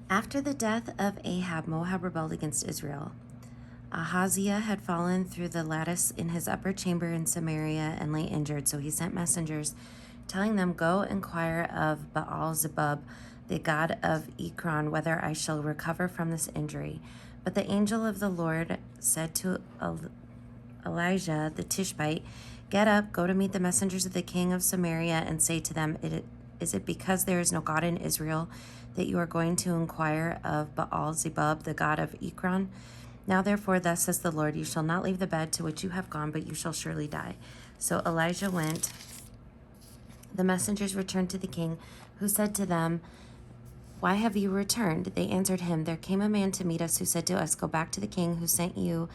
After the death of Ahab, Moab rebelled against Israel. Ahaziah had fallen through the lattice in his upper chamber in Samaria and lay injured, so he sent messengers, telling them, "Go inquire of Baal-zebub, the god of Ekron, whether I shall recover from this injury." But the angel of the Lord said to Elijah the Tishbite, "Get up, go to meet the messengers of the king of Samaria, and say to them, Is it because there is no God in Israel that you are going to inquire of Baal-zebub, the god of Ekron? Now therefore, thus says the Lord, you shall not leave the bed to which you have gone, but you shall surely die." So Elijah went. The messengers returned to the king, who said to them, "Why have you returned?" They answered him, "There came a man to meet us who said to us, 'Go back to the king who sent you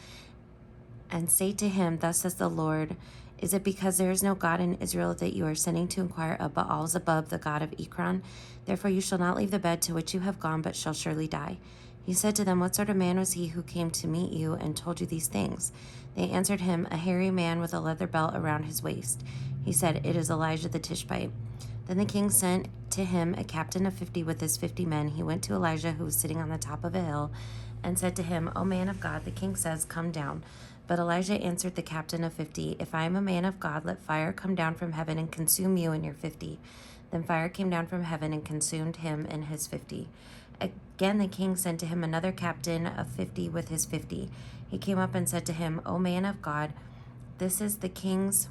and say to him, Thus says the Lord, is it because there is no God in Israel that you are sending to inquire of Baal-zebub, the god of Ekron? Therefore you shall not leave the bed to which you have gone, but shall surely die." He said to them, "What sort of man was he who came to meet you and told you these things?" They answered him, "A hairy man with a leather belt around his waist." He said, "It is Elijah the Tishbite." Then the king sent to him a captain of 50 with his 50 men. He went to Elijah, who was sitting on the top of a hill, and said to him, "O man of God, the king says, 'Come down.'" But Elijah answered the captain of 50, "If I am a man of God, let fire come down from heaven and consume you and your 50. Then fire came down from heaven and consumed him and his 50. Again the king sent to him another captain of 50 with his 50. He came up and said to him, "O man of God, this is the king's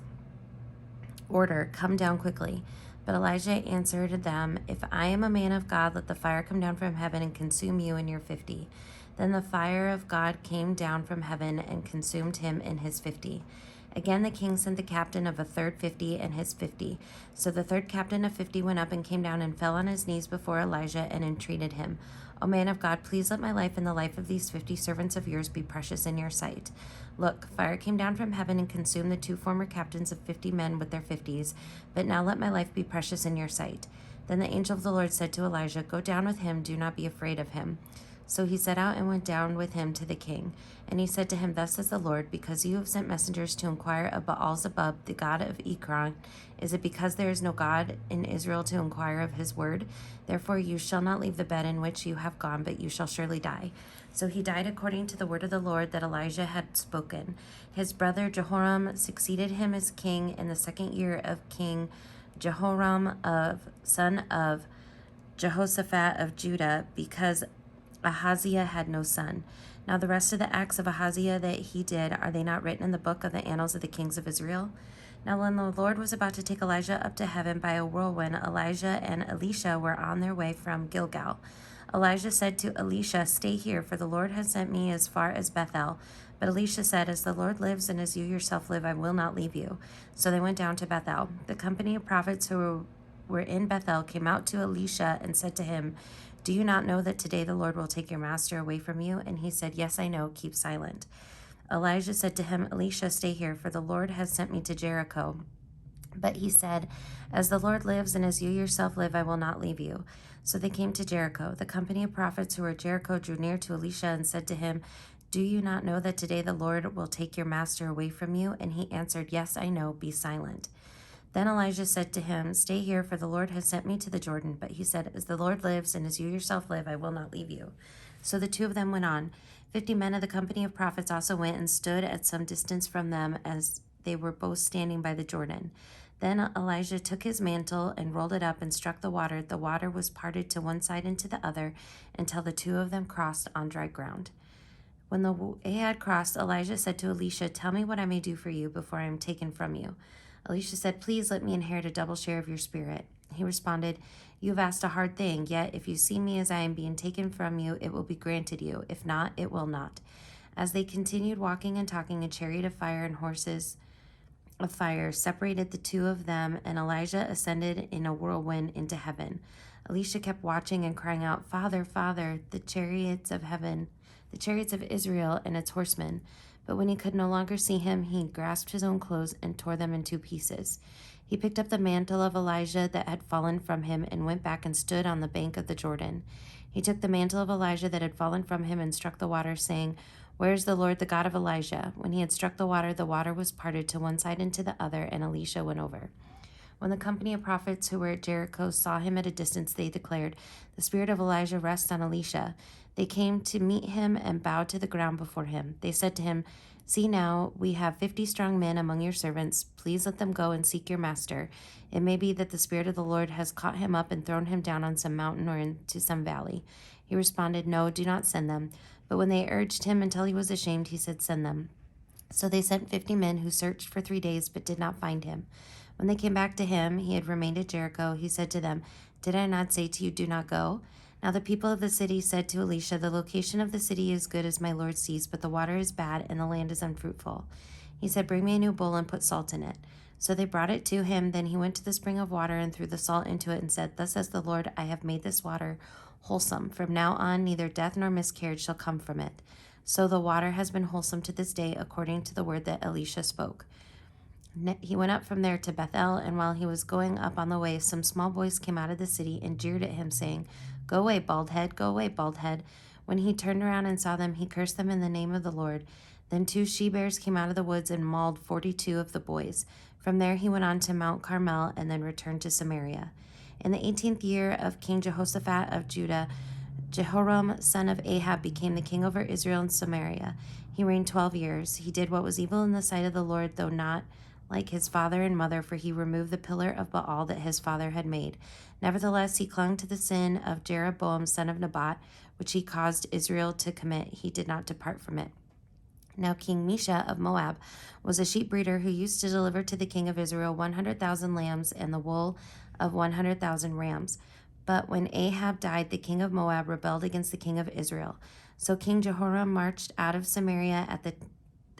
order. Come down quickly." But Elijah answered them, "If I am a man of God, let the fire come down from heaven and consume you and your 50. Then the fire of God came down from heaven and consumed him and his 50. Again the king sent the captain of a third 50 and his 50. So the third captain of 50 went up and came down and fell on his knees before Elijah and entreated him, "O man of God, please let my life and the life of these 50 servants of yours be precious in your sight." Look, fire came down from heaven and consumed the two former captains of 50 men with their 50s, but now let my life be precious in your sight. Then the angel of the Lord said to Elijah, "Go down with him, do not be afraid of him." So he set out and went down with him to the king. And he said to him, "Thus says the Lord, because you have sent messengers to inquire of Baal-zebub, the god of Ekron, is it because there is no God in Israel to inquire of his word? Therefore you shall not leave the bed in which you have gone, but you shall surely die." So he died according to the word of the Lord that Elijah had spoken. His brother Jehoram succeeded him as king in the 2nd year of King Jehoram, son of Jehoshaphat of Judah, because Ahaziah had no son. Now the rest of the acts of Ahaziah that he did, are they not written in the book of the annals of the kings of Israel? Now when the Lord was about to take Elijah up to heaven by a whirlwind, Elijah and Elisha were on their way from Gilgal. Elijah said to Elisha, "Stay here, for the Lord has sent me as far as Bethel." But Elisha said, "As the Lord lives and as you yourself live, I will not leave you." So they went down to Bethel. The company of prophets who were in Bethel came out to Elisha and said to him, "Do you not know that today the Lord will take your master away from you?" And he said, "Yes, I know. Keep silent." Elijah said to him, "Elisha, stay here, for the Lord has sent me to Jericho." But he said, "As the Lord lives and as you yourself live, I will not leave you." So they came to Jericho. The company of prophets who were at Jericho drew near to Elisha and said to him, "Do you not know that today the Lord will take your master away from you?" And he answered, "Yes, I know. Be silent." Then Elijah said to him, "Stay here, for the Lord has sent me to the Jordan." But he said, "As the Lord lives and as you yourself live, I will not leave you." So the two of them went on. 50 men of the company of prophets also went and stood at some distance from them, as they were both standing by the Jordan. Then Elijah took his mantle and rolled it up and struck the water. The water was parted to one side and to the other until the two of them crossed on dry ground. When they had crossed, Elijah said to Elisha, "Tell me what I may do for you before I am taken from you." Elisha said, "Please let me inherit a double share of your spirit." He responded, "You have asked a hard thing, yet if you see me as I am being taken from you, it will be granted you. If not, it will not." As they continued walking and talking, a chariot of fire and horses of fire separated the two of them, and Elijah ascended in a whirlwind into heaven. Elisha kept watching and crying out, "Father, Father, the chariots of heaven, the chariots of Israel and its horsemen." But when he could no longer see him, he grasped his own clothes and tore them in two pieces. He picked up the mantle of Elijah that had fallen from him and went back and stood on the bank of the Jordan. He took the mantle of Elijah that had fallen from him and struck the water, saying, "Where is the Lord, the God of Elijah?" When he had struck the water was parted to one side and to the other, and Elisha went over. When the company of prophets who were at Jericho saw him at a distance, they declared, "The spirit of Elijah rests on Elisha." They came to meet him and bowed to the ground before him. They said to him, "See now, we have 50 strong men among your servants. Please let them go and seek your master. It may be that the Spirit of the Lord has caught him up and thrown him down on some mountain or into some valley." He responded, "No, do not send them." But when they urged him until he was ashamed, he said, "Send them." So they sent 50 men who searched for 3 days but did not find him. When they came back to him, he had remained at Jericho. He said to them, "Did I not say to you, do not go?" Now the people of the city said to Elisha, "The location of the city is good as my lord sees, but the water is bad and the land is unfruitful." He said, "Bring me a new bowl and put salt in it." So they brought it to him. Then he went to the spring of water and threw the salt into it and said, "Thus says the Lord, I have made this water wholesome. From now on, neither death nor miscarriage shall come from it." So the water has been wholesome to this day, according to the word that Elisha spoke. He went up from there to Bethel, and while he was going up on the way, some small boys came out of the city and jeered at him, saying, "Go away, bald head, go away, bald head." When he turned around and saw them, he cursed them in the name of the Lord. Then 2 she-bears came out of the woods and mauled 42 of the boys. From there he went on to Mount Carmel and then returned to Samaria. In the 18th year of King Jehoshaphat of Judah, Jehoram, son of Ahab, became the king over Israel and Samaria. He reigned 12 years. He did what was evil in the sight of the Lord, though not like his father and mother, for he removed the pillar of Baal that his father had made. Nevertheless, he clung to the sin of Jeroboam, son of Nebat, which he caused Israel to commit. He did not depart from it. Now King Mesha of Moab was a sheep breeder who used to deliver to the king of Israel 100,000 lambs and the wool of 100,000 rams. But when Ahab died, the king of Moab rebelled against the king of Israel. So King Jehoram marched out of Samaria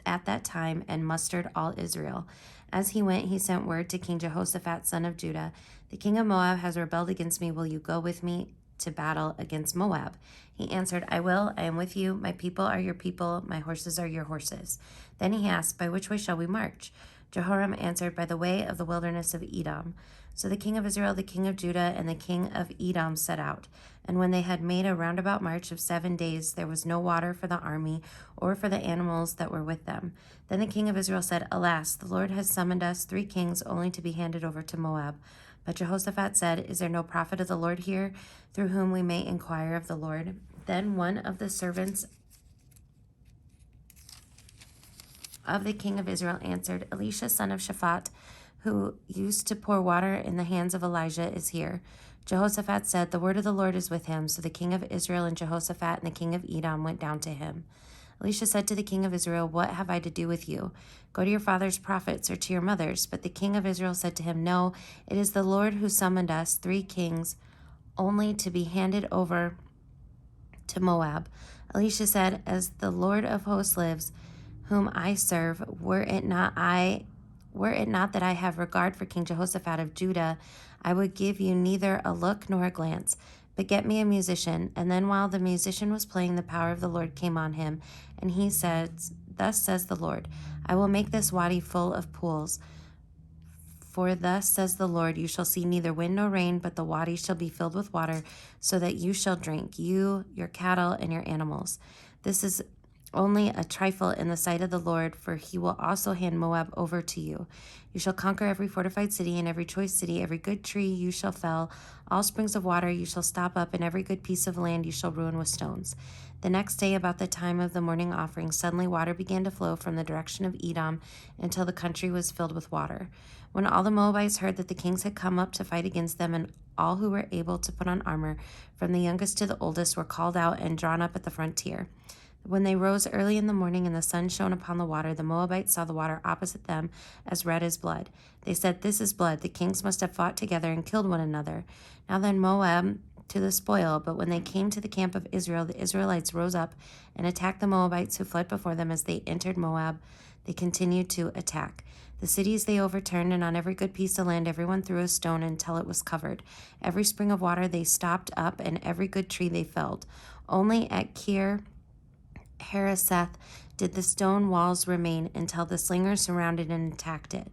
at that time and mustered all Israel. As he went, he sent word to King Jehoshaphat, son of Judah, "The king of Moab has rebelled against me. Will you go with me to battle against Moab?" He answered, "I will. I am with you. My people are your people. My horses are your horses." Then he asked, "By which way shall we march?" Jehoram answered, "By the way of the wilderness of Edom." So the king of Israel, the king of Judah, and the king of Edom set out. And when they had made a roundabout march of 7 days, there was no water for the army or for the animals that were with them. Then the king of Israel said, "Alas, the Lord has summoned us 3 kings only to be handed over to Moab." But Jehoshaphat said, "Is there no prophet of the Lord here through whom we may inquire of the Lord?" Then one of the servants of the king of Israel answered, "Elisha, son of Shaphat, who used to pour water in the hands of Elijah, is here." Jehoshaphat said, "The word of the Lord is with him." So the king of Israel and Jehoshaphat and the king of Edom went down to him. Elisha said to the king of Israel, "What have I to do with you? Go to your father's prophets or to your mother's." But the king of Israel said to him, "No, it is the Lord who summoned us, 3 kings, only to be handed over to Moab." Elisha said, "As the Lord of hosts lives, whom I serve, were it not that I have regard for King Jehoshaphat of Judah, I would give you neither a look nor a glance. But get me a musician." And then while the musician was playing, the power of the Lord came on him, and he said, "Thus says the Lord, I will make this wadi full of pools. For thus says the Lord, you shall see neither wind nor rain, but the wadi shall be filled with water, so that you shall drink, you, your cattle, and your animals. This is only a trifle in the sight of the Lord, for he will also hand Moab over to you. You shall conquer every fortified city and every choice city, every good tree you shall fell, all springs of water you shall stop up, and every good piece of land you shall ruin with stones." The next day, about the time of the morning offering, suddenly water began to flow from the direction of Edom until the country was filled with water. When all the Moabites heard that the kings had come up to fight against them, and all who were able to put on armor, from the youngest to the oldest, were called out and drawn up at the frontier. When they rose early in the morning and the sun shone upon the water, the Moabites saw the water opposite them as red as blood. They said, "This is blood. The kings must have fought together and killed one another. Now then, Moab to the spoil." But when they came to the camp of Israel, the Israelites rose up and attacked the Moabites who fled before them. As they entered Moab, they continued to attack. The cities they overturned, and on every good piece of land everyone threw a stone until it was covered. Every spring of water they stopped up, and every good tree they felled. Only at Kir Hareseth did the stone walls remain until the slingers surrounded and attacked it.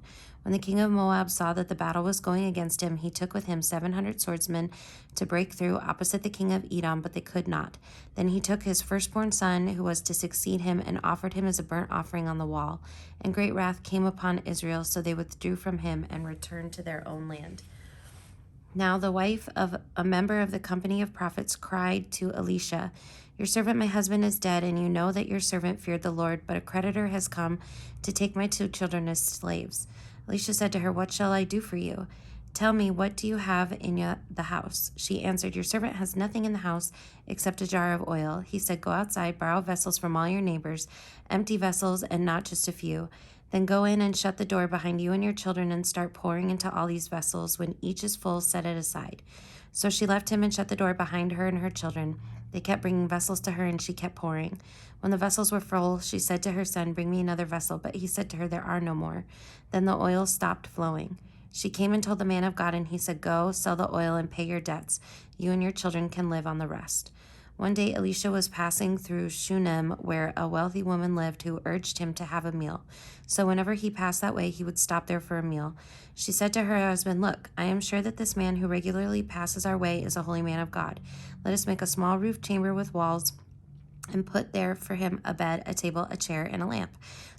When the king of Moab saw that the battle was going against him, he took with him 700 swordsmen to break through opposite the king of Edom, but they could not. Then he took his firstborn son, who was to succeed him, and offered him as a burnt offering on the wall. And great wrath came upon Israel, so they withdrew from him and returned to their own land. Now the wife of a member of the company of prophets cried to Elisha, "Your servant my husband is dead, and you know that your servant feared the Lord, but a creditor has come to take my 2 children as slaves." Elisha said to her, "What shall I do for you? Tell me, what do you have in the house?" She answered, "Your servant has nothing in the house except a jar of oil." He said, "Go outside, borrow vessels from all your neighbors, empty vessels and not just a few. Then go in and shut the door behind you and your children and start pouring into all these vessels. When each is full, set it aside." So she left him and shut the door behind her and her children. They kept bringing vessels to her, and she kept pouring. When the vessels were full, she said to her son, "Bring me another vessel." But he said to her, "There are no more." Then the oil stopped flowing. She came and told the man of God, and he said, "Go, sell the oil and pay your debts. You and your children can live on the rest." One day Elisha was passing through Shunem, where a wealthy woman lived who urged him to have a meal. So whenever he passed that way, he would stop there for a meal. She said to her husband, "Look, I am sure that this man who regularly passes our way is a holy man of God. Let us make a small roof chamber with walls and put there for him a bed, a table, a chair, and a lamp,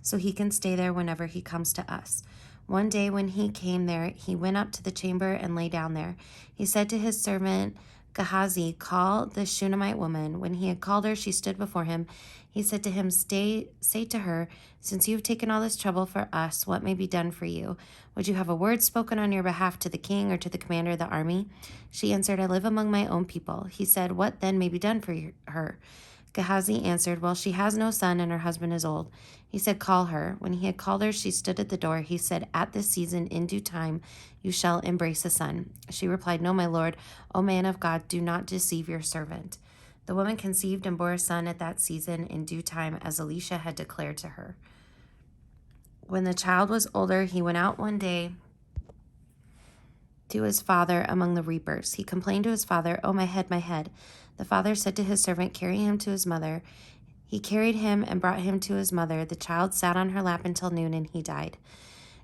so he can stay there whenever he comes to us." One day when he came there, he went up to the chamber and lay down there. He said to his servant Gehazi, "Call the Shunammite woman." When he had called her, she stood before him. He said to him, "Say to her, since you have taken all this trouble for us, what may be done for you? Would you have a word spoken on your behalf to the king or to the commander of the army?" She answered, "I live among my own people." He said, "What then may be done for her?" Gehazi answered, "Well, she has no son, and her husband is old." He said, "Call her." When he had called her, she stood at the door. He said, "At this season, in due time, you shall embrace a son." She replied, "No, my lord. O man of God, do not deceive your servant." The woman conceived and bore a son at that season in due time, as Elisha had declared to her. When the child was older, he went out one day to his father among the reapers. He complained to his father, "Oh, my head, my head." The father said to his servant, "Carry him to his mother." He carried him and brought him to his mother. The child sat on her lap until noon, and he died.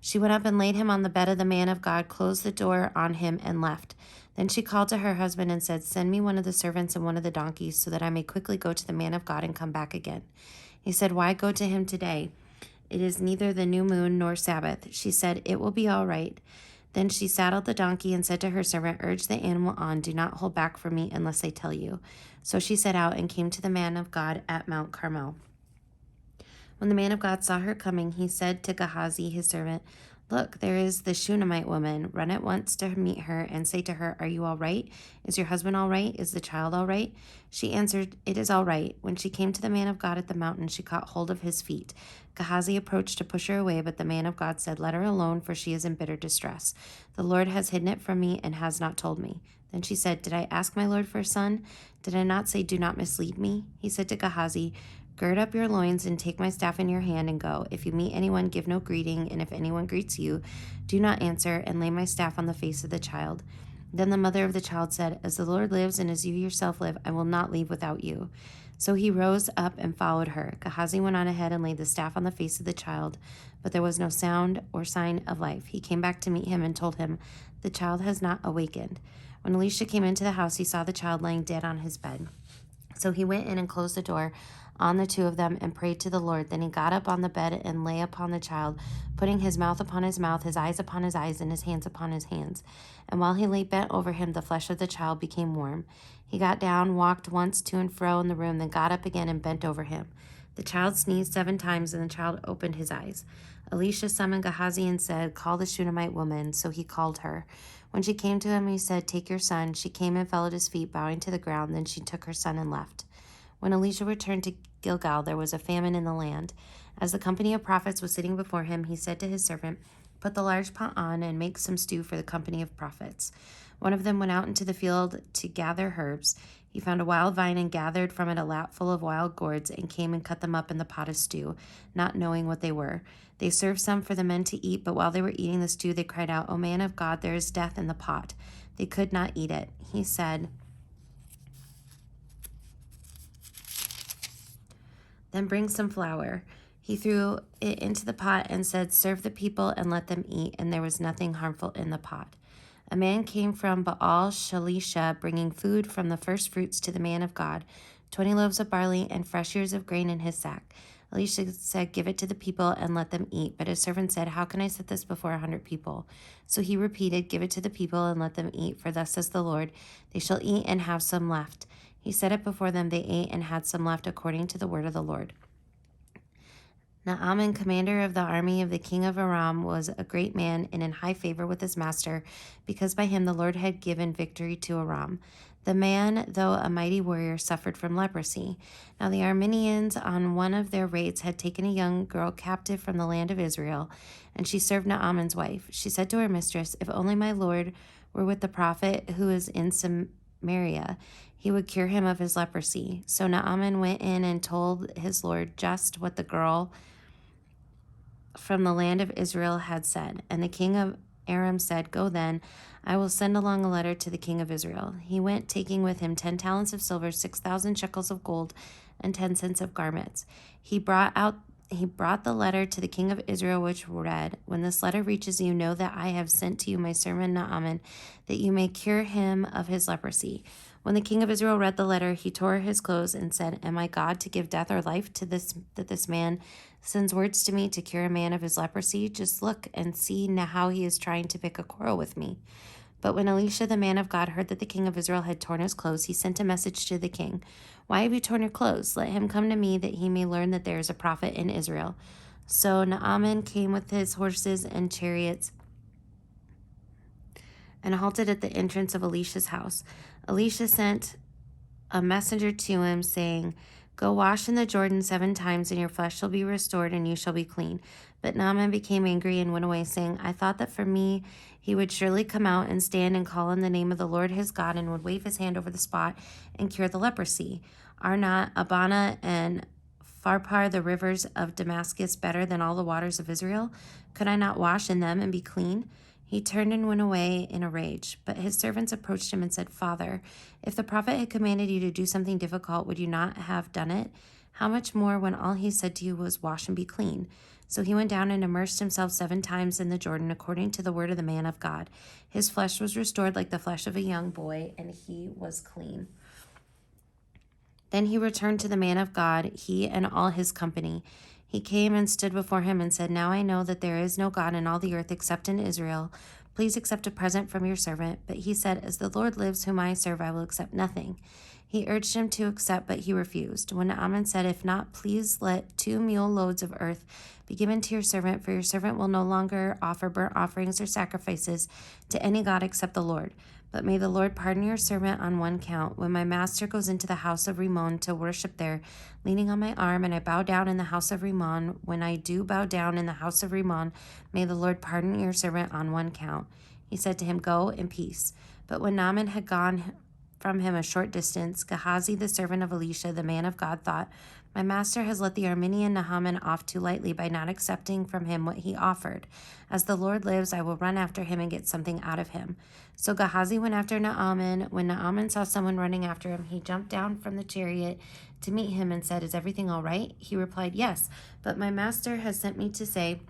She went up and laid him on the bed of the man of God, closed the door on him, and left. Then she called to her husband and said, "Send me one of the servants and one of the donkeys, so that I may quickly go to the man of God and come back again." He said, "Why go to him today? It is neither the new moon nor Sabbath." She said, "It will be all right." Then she saddled the donkey and said to her servant, "Urge the animal on. Do not hold back from me unless I tell you." So she set out and came to the man of God at Mount Carmel. When the man of God saw her coming, he said to Gehazi, his servant, "Look, there is the Shunammite woman. Run at once to meet her and say to her, 'Are you all right? Is your husband all right? Is the child all right?'" She answered, "It is all right." When she came to the man of God at the mountain, she caught hold of his feet. Gehazi approached to push her away, but the man of God said, "Let her alone, for she is in bitter distress. The Lord has hidden it from me and has not told me." Then she said, "Did I ask my Lord for a son? Did I not say, 'Do not mislead me'?" He said to Gehazi, "Gird up your loins and take my staff in your hand and go. If you meet anyone, give no greeting, and if anyone greets you, do not answer, and lay my staff on the face of the child." Then the mother of the child said, "As the Lord lives and as you yourself live, I will not leave without you." So he rose up and followed her. Gehazi went on ahead and laid the staff on the face of the child, but there was no sound or sign of life. He came back to meet him and told him, "The child has not awakened." When Elisha came into the house, he saw the child lying dead on his bed. So he went in and closed the door on the 2 of them and prayed to the Lord. Then he got up on the bed and lay upon the child, putting his mouth upon his mouth, his eyes upon his eyes, and his hands upon his hands. And while he lay bent over him, the flesh of the child became warm. He got down, walked once to and fro in the room, then got up again and bent over him. The child sneezed 7 times, and the child opened his eyes. Elisha summoned Gehazi and said, "Call the Shunammite woman." So he called her. When she came to him, he said, "Take your son." She came and fell at his feet, bowing to the ground. Then she took her son and left. When Elisha returned to Gilgal, there was a famine in the land. As the company of prophets was sitting before him, he said to his servant, "Put the large pot on and make some stew for the company of prophets." One of them went out into the field to gather herbs. He found a wild vine and gathered from it a lapful of wild gourds and came and cut them up in the pot of stew, not knowing what they were. They served some for the men to eat, but while they were eating the stew, they cried out, "O man of God, there is death in the pot." They could not eat it. He said, "Then bring some flour." He threw it into the pot and said, "Serve the people and let them eat," and there was nothing harmful in the pot. A man came from Baal Shalisha, bringing food from the first fruits to the man of God, 20 loaves of barley and fresh ears of grain in his sack. Elisha said, "Give it to the people and let them eat." But his servant said, "How can I set this before 100 people?" So he repeated, "Give it to the people and let them eat, for thus says the Lord, they shall eat and have some left." He set it before them. They ate and had some left according to the word of the Lord. Naaman, commander of the army of the king of Aram, was a great man and in high favor with his master, because by him the Lord had given victory to Aram. The man, though a mighty warrior, suffered from leprosy. Now the Arameans, on one of their raids, had taken a young girl captive from the land of Israel, and she served Naaman's wife. She said to her mistress, "If only my Lord were with the prophet who is in Samaria, he would cure him of his leprosy." So Naaman went in and told his Lord just what the girl from the land of Israel had said. And the king of Aram said, "Go then, I will send along a letter to the king of Israel." He went, taking with him 10 talents of silver, 6,000 shekels of gold, and 10 cents of garments. He brought the letter to the king of Israel, which read, "When this letter reaches you, know that I have sent to you my servant Naaman, that you may cure him of his leprosy." When the king of Israel read the letter, he tore his clothes and said, "Am I God to give death or life to this man sends words to me to cure a man of his leprosy? Just look and see now how he is trying to pick a quarrel with me." But when Elisha, the man of God, heard that the king of Israel had torn his clothes, he sent a message to the king. "Why have you torn your clothes? Let him come to me, that he may learn that there is a prophet in Israel." So Naaman came with his horses and chariots and halted at the entrance of Elisha's house. Elisha sent a messenger to him, saying, "Go wash in the Jordan 7 times, and your flesh shall be restored, and you shall be clean." But Naaman became angry and went away, saying, "I thought that for me he would surely come out and stand and call on the name of the Lord his God, and would wave his hand over the spot and cure the leprosy. Are not Abana and Pharpar, the rivers of Damascus, better than all the waters of Israel? Could I not wash in them and be clean?" He turned and went away in a rage. But his servants approached him and said, "Father, if the prophet had commanded you to do something difficult, would you not have done it? How much more when all he said to you was, 'Wash and be clean'?" So he went down and immersed himself 7 times in the Jordan, according to the word of the man of God. His flesh was restored like the flesh of a young boy, and he was clean. Then he returned to the man of God, he and all his company. He came and stood before him and said, "Now I know that there is no God in all the earth except in Israel. Please accept a present from your servant." But he said, "As the Lord lives, whom I serve, I will accept nothing." He urged him to accept, but he refused. When Naaman said, "If not, please let 2 mule loads of earth be given to your servant, for your servant will no longer offer burnt offerings or sacrifices to any god except the Lord. But may the Lord pardon your servant on one count. When my master goes into the house of Rimmon to worship there, leaning on my arm, and I bow down in the house of Rimmon, when I do bow down in the house of Rimmon, may the Lord pardon your servant on one count." He said to him, "Go in peace." But when Naaman had gone from him a short distance, Gehazi, the servant of Elisha, the man of God, thought, "My master has let the Aramean Naaman off too lightly by not accepting from him what he offered. As the Lord lives, I will run after him and get something out of him." So Gehazi went after Naaman. When Naaman saw someone running after him, he jumped down from the chariot to meet him and said, "Is everything all right?" He replied, "Yes, but my master has sent me to say,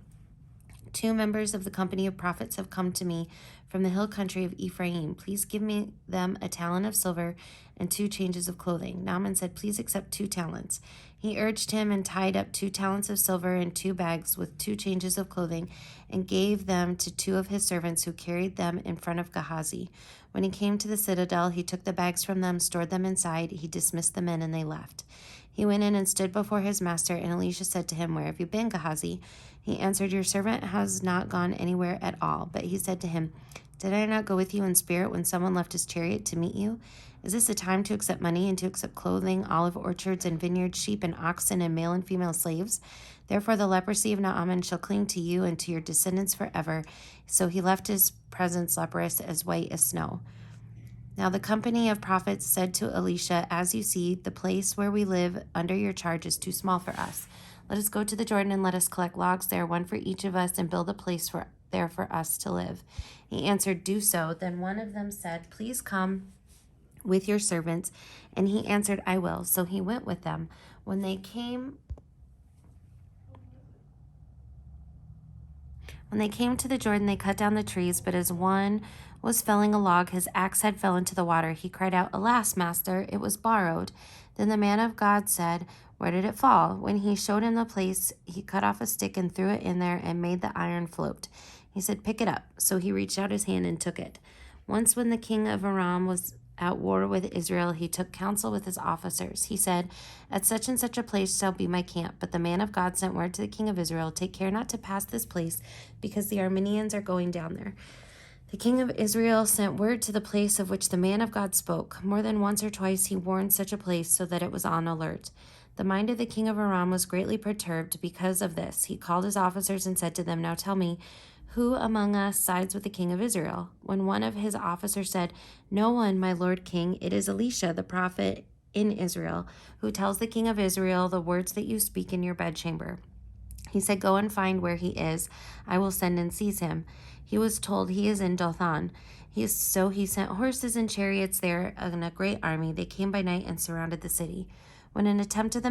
2 members of the company of prophets have come to me from the hill country of Ephraim. Please give me them a talent of silver and 2 changes of clothing." Naaman said, "Please accept 2 talents." He urged him and tied up 2 talents of silver in 2 bags with 2 changes of clothing and gave them to 2 of his servants, who carried them in front of Gehazi. When he came to the citadel, he took the bags from them, stored them inside. He dismissed the men, and they left. He went in and stood before his master, and Elisha said to him, "Where have you been, Gehazi?" He answered, "Your servant has not gone anywhere at all." But he said to him, "Did I not go with you in spirit when someone left his chariot to meet you? Is this a time to accept money and to accept clothing, olive orchards and vineyards, sheep and oxen, and male and female slaves? Therefore the leprosy of Naaman shall cling to you and to your descendants forever." So he left his presence leprous, as white as snow. Now the company of prophets said to Elisha, "As you see, the place where we live under your charge is too small for us. Let us go to the Jordan and let us collect logs there, 1 for each of us, and build a place there for us to live." He answered, "Do so." Then one of them said, "Please come with your servants." And he answered, "I will." So he went with them. When they came When they came to the Jordan, they cut down the trees, but as one was felling a log, his axe head fell into the water. He cried out, "Alas, master, it was borrowed." Then the man of God said, "Where did it fall?" When he showed him the place, he cut off a stick and threw it in there and made the iron float. He said, "Pick it up." So he reached out his hand and took it. Once when the king of Aram was at war with Israel, he took counsel with his officers. He said, "At such and such a place shall be my camp." But the man of God sent word to the king of Israel, "Take care not to pass this place, because the Arameans are going down there." The king of Israel sent word to the place of which the man of God spoke. More than once or twice he warned such a place so that it was on alert. The mind of the king of Aram was greatly perturbed because of this. He called his officers and said to them, "Now tell me, who among us sides with the king of Israel?" When one of his officers said, "No one, my lord king. It is Elisha, the prophet in Israel, who tells the king of Israel the words that you speak in your bedchamber." He said, "Go and find where he is. I will send and seize him." He was told, "He is in Dothan." So he sent horses and chariots there and a great army. They came by night and surrounded the city. When an attendant of the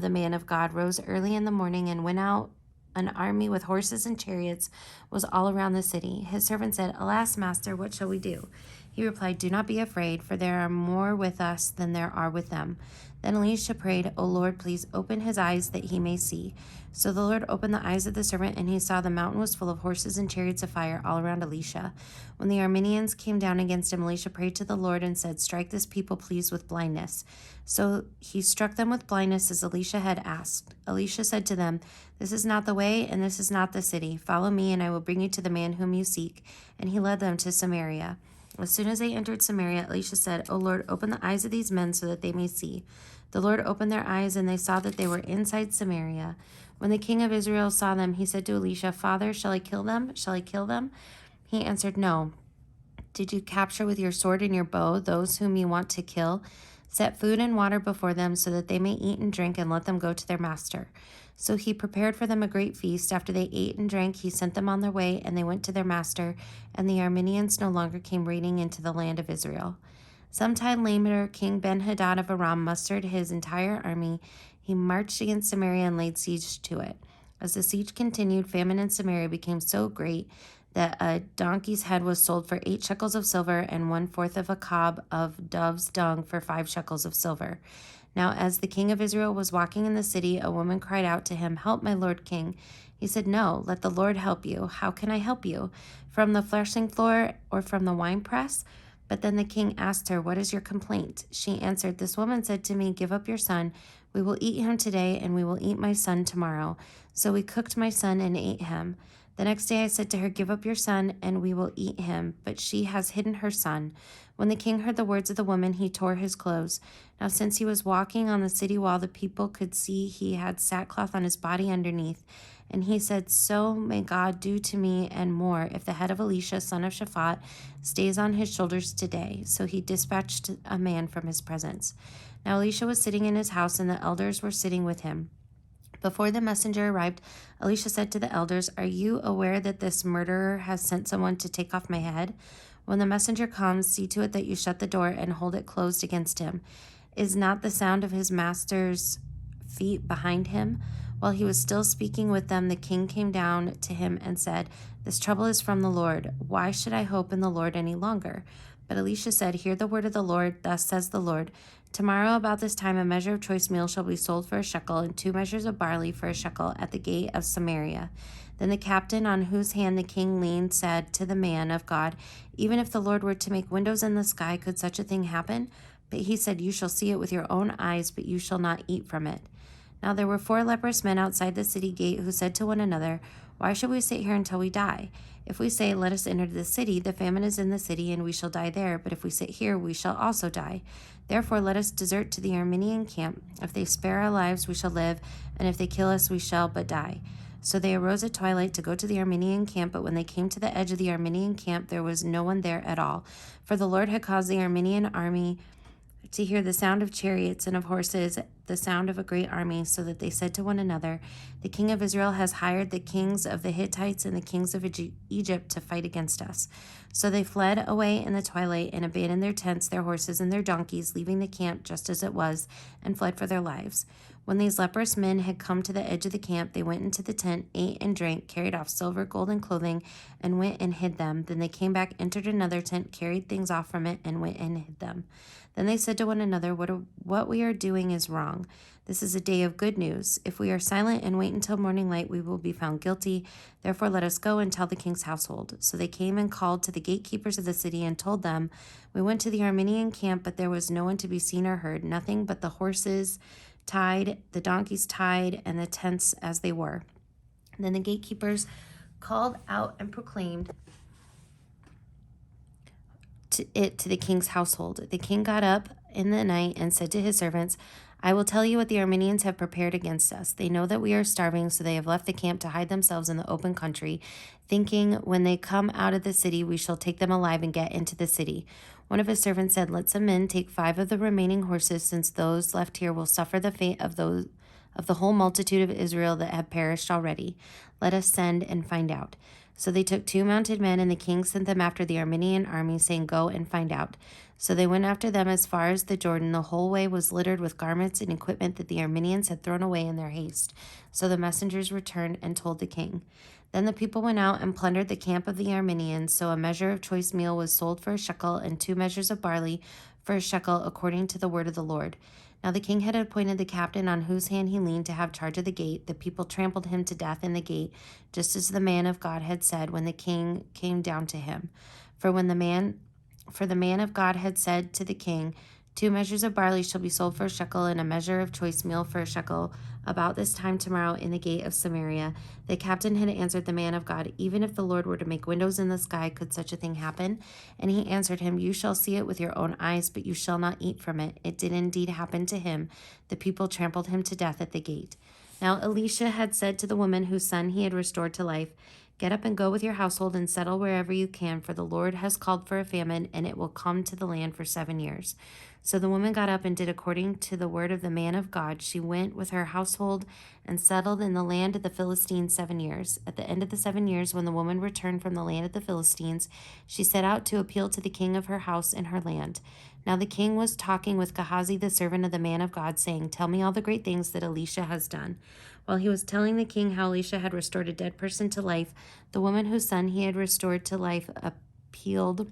man of God rose early in the morning and went out, an army with horses and chariots was all around the city. His servant said, "Alas, master, what shall we do?" He replied, "Do not be afraid, for there are more with us than there are with them." Then Elisha prayed, "O Lord, please open his eyes that he may see." So the Lord opened the eyes of the servant, and he saw the mountain was full of horses and chariots of fire all around Elisha. When the Arameans came down against him, Elisha prayed to the Lord and said, "Strike this people, please, with blindness." So he struck them with blindness as Elisha had asked. Elisha said to them, "This is not the way, and this is not the city. Follow me, and I will bring you to the man whom you seek." And he led them to Samaria. As soon as they entered Samaria, Elisha said, "O Lord, open the eyes of these men so that they may see." The Lord opened their eyes, and they saw that they were inside Samaria. When the king of Israel saw them, he said to Elisha, "Father, shall I kill them? Shall I kill them?" He answered, "No." "Did you capture with your sword and your bow those whom you want to kill? Set food and water before them so that they may eat and drink, and let them go to their master." So he prepared for them a great feast. After they ate and drank, he sent them on their way, and they went to their master, and the Arameans no longer came raiding into the land of Israel. Some time later, King Ben-Hadad of Aram mustered his entire army. He marched against Samaria and laid siege to it. As the siege continued, famine in Samaria became so great that a donkey's head was sold for 8 shekels of silver, and 1/4 of a cob of dove's dung for 5 shekels of silver. Now, as the king of Israel was walking in the city, a woman cried out to him, "Help, my lord king." He said, "No, let the Lord help you. How can I help you? From the threshing floor or from the winepress?" But then the king asked her, "What is your complaint?" She answered, "This woman said to me, 'Give up your son. We will eat him today, and we will eat my son tomorrow.' So we cooked my son and ate him. The next day I said to her, 'Give up your son, and we will eat him.' But she has hidden her son." When the king heard the words of the woman, he tore his clothes. Now, since he was walking on the city wall, the people could see he had sackcloth on his body underneath. And he said, "So may God do to me and more, if the head of Elisha, son of Shaphat, stays on his shoulders today." So he dispatched a man from his presence. Now Elisha was sitting in his house, and the elders were sitting with him. Before the messenger arrived, Elisha said to the elders, "Are you aware that this murderer has sent someone to take off my head? When the messenger comes, see to it that you shut the door and hold it closed against him. Is not the sound of his master's feet behind him?" While he was still speaking with them, the king came down to him and said, "This trouble is from the Lord. Why should I hope in the Lord any longer?" But Elisha said, "Hear the word of the Lord. Thus says the Lord, tomorrow about this time a measure of choice meal shall be sold for a shekel, and 2 measures of barley for a shekel at the gate of Samaria." Then the captain on whose hand the king leaned said to the man of God, "Even if the Lord were to make windows in the sky, could such a thing happen?" But he said, "You shall see it with your own eyes, but you shall not eat from it." Now there were 4 leprous men outside the city gate who said to one another, "Why should we sit here until we die? If we say, 'Let us enter the city,' the famine is in the city, and we shall die there. But if we sit here, we shall also die. Therefore let us desert to the Aramean camp. If they spare our lives, we shall live, and if they kill us, we shall but die." So they arose at twilight to go to the Aramean camp, but when they came to the edge of the Aramean camp, there was no one there at all. For the Lord had caused the Aramean army to hear the sound of chariots and of horses, the sound of a great army, so that they said to one another, "The king of Israel has hired the kings of the Hittites and the kings of Egypt to fight against us." So they fled away in the twilight and abandoned their tents, their horses, and their donkeys, leaving the camp just as it was, and fled for their lives. When these leprous men had come to the edge of the camp, they went into the tent, ate and drank, carried off silver, gold, and clothing, and went and hid them. Then they came back, entered another tent, carried things off from it, and went and hid them. Then they said to one another, What we are doing is wrong. This is a day of good news. If we are silent and wait until morning light, we will be found guilty. Therefore, let us go and tell the king's household. So they came and called to the gatekeepers of the city and told them, We went to the Armenian camp, but there was no one to be seen or heard, nothing but the horses tied, the donkeys tied, and the tents as they were. Then the gatekeepers called out and proclaimed to the king's household. The king got up in the night and said to his servants, I will tell you what the Armenians have prepared against us. They know that we are starving, so they have left the camp to hide themselves in the open country, thinking when they come out of the city, we shall take them alive and get into the city. One of his servants said, Let some men take 5 of the remaining horses, since those left here will suffer the fate of the whole multitude of Israel that have perished already. Let us send and find out. So they took 2 mounted men, and the king sent them after the Armenian army, saying, Go and find out. So they went after them as far as the Jordan. The whole way was littered with garments and equipment that the Armenians had thrown away in their haste. So the messengers returned and told the king. Then the people went out and plundered the camp of the Armenians. So a measure of choice meal was sold for a shekel, and 2 measures of barley for a shekel, according to the word of the Lord. Now the king had appointed the captain on whose hand he leaned to have charge of the gate. The people trampled him to death in the gate, just as the man of God had said when the king came down to him. For the man of God had said to the king, 2 measures of barley shall be sold for a shekel, and a measure of choice meal for a shekel, about this time tomorrow in the gate of Samaria. The captain had answered the man of God, Even if the Lord were to make windows in the sky, could such a thing happen? And he answered him, You shall see it with your own eyes, but you shall not eat from it. It did indeed happen to him. The people trampled him to death at the gate. Now Elisha had said to the woman whose son he had restored to life, Get up and go with your household and settle wherever you can, for the Lord has called for a famine, and it will come to the land for 7 years. So the woman got up and did according to the word of the man of God. She went with her household and settled in the land of the Philistines 7 years. At the end of the 7 years, when the woman returned from the land of the Philistines, she set out to appeal to the king of her house and her land. Now the king was talking with Gehazi, the servant of the man of God, saying, Tell me all the great things that Elisha has done. While he was telling the king how Elisha had restored a dead person to life, the woman whose son he had restored to life appealed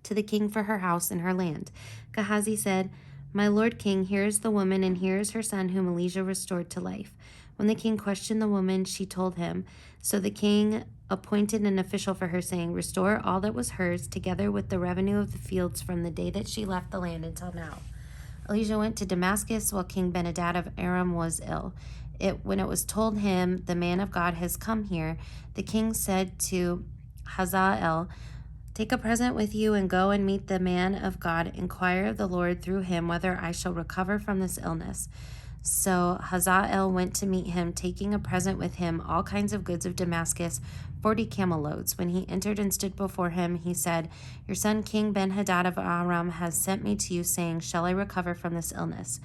to the king for her house and her land. Gehazi said, My lord king, here is the woman, and here is her son whom Elisha restored to life. When the king questioned the woman, she told him. So the king appointed an official for her, saying, Restore all that was hers, together with the revenue of the fields from the day that she left the land until now. Elisha went to Damascus while King Ben-Hadad of Aram was ill. When it was told him, The man of God has come here, the king said to Hazael, Take a present with you and go and meet the man of God. Inquire of the Lord through him whether I shall recover from this illness. So Hazael went to meet him, taking a present with him, all kinds of goods of Damascus, 40 camel loads. When he entered and stood before him, he said, Your son King Ben-Hadad of Aram has sent me to you, saying, Shall I recover from this illness?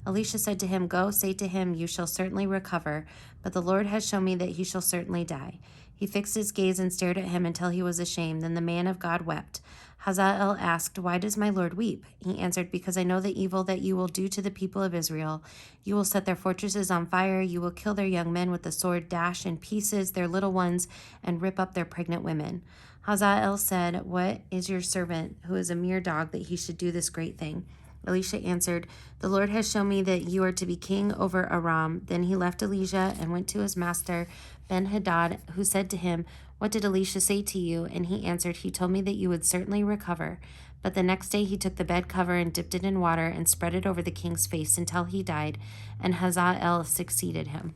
Elisha said to him, Go, say to him, You shall certainly recover, but the Lord has shown me that he shall certainly die. He fixed his gaze and stared at him until he was ashamed. Then the man of God wept. Hazael asked, Why does my Lord weep? He answered, Because I know the evil that you will do to the people of Israel. You will set their fortresses on fire. You will kill their young men with the sword, dash in pieces their little ones, and rip up their pregnant women. Hazael said, What is your servant, who is a mere dog, that he should do this great thing? Elisha answered, The Lord has shown me that you are to be king over Aram. Then he left Elisha and went to his master Ben-Hadad, who said to him, What did Elisha say to you? And he answered, He told me that you would certainly recover. But the next day he took the bed cover and dipped it in water and spread it over the king's face until he died, and Hazael succeeded him.